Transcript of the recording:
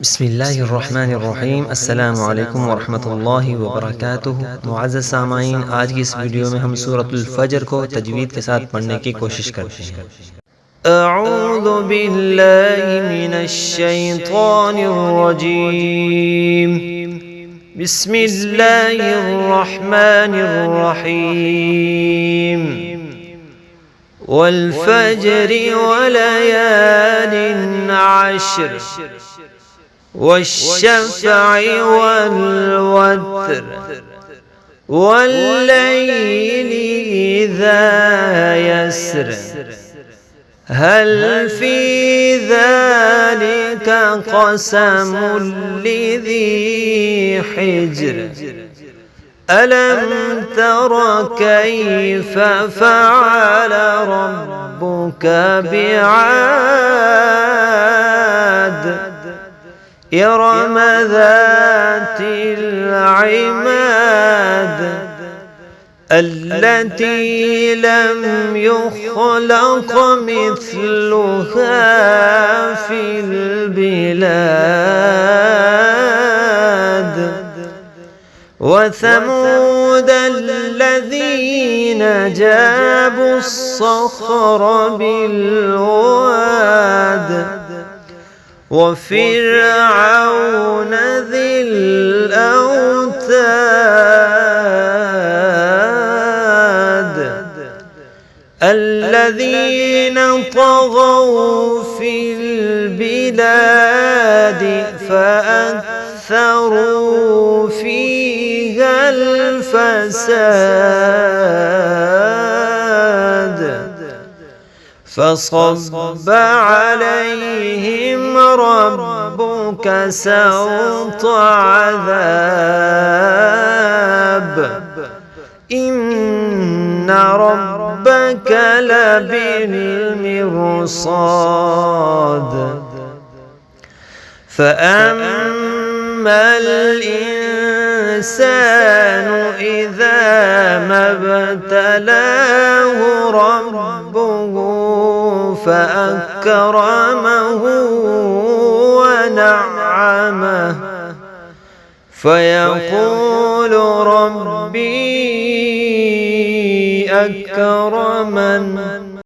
بسم الله الرحمن الرحیم السلام علیکم ورحمۃ اللہ وبرکاتہ۔ معزز سامعین، آج کی اس ویڈیو میں ہم سورۃ الفجر کو تجوید کے ساتھ پڑھنے کی کوشش کرتے ہیں۔ اعوذ باللہ من الشیطان الرجیم، بسم اللہ الرحمن الرحیم، والفجر وليال عشر والشفع والوتر والليل إذا يسر هل في ذلك قسم لذي حجر ألم تر كيف فعل ربك بعاد إرم ذات العماد التي لم يخلق مثلها في البلاد وثمود الذين جابوا الصخر بالواد وفرعون ذي الأوتاد الذين طغوا في البلاد فأكثروا فيها الفساد فصب عليهم ربك سوط عذاب إن ربك لبالمرصاد فأما الإنسان إذا ما ابتلاه ربه فأكرمه ونعمه فيقول ربي أكرمن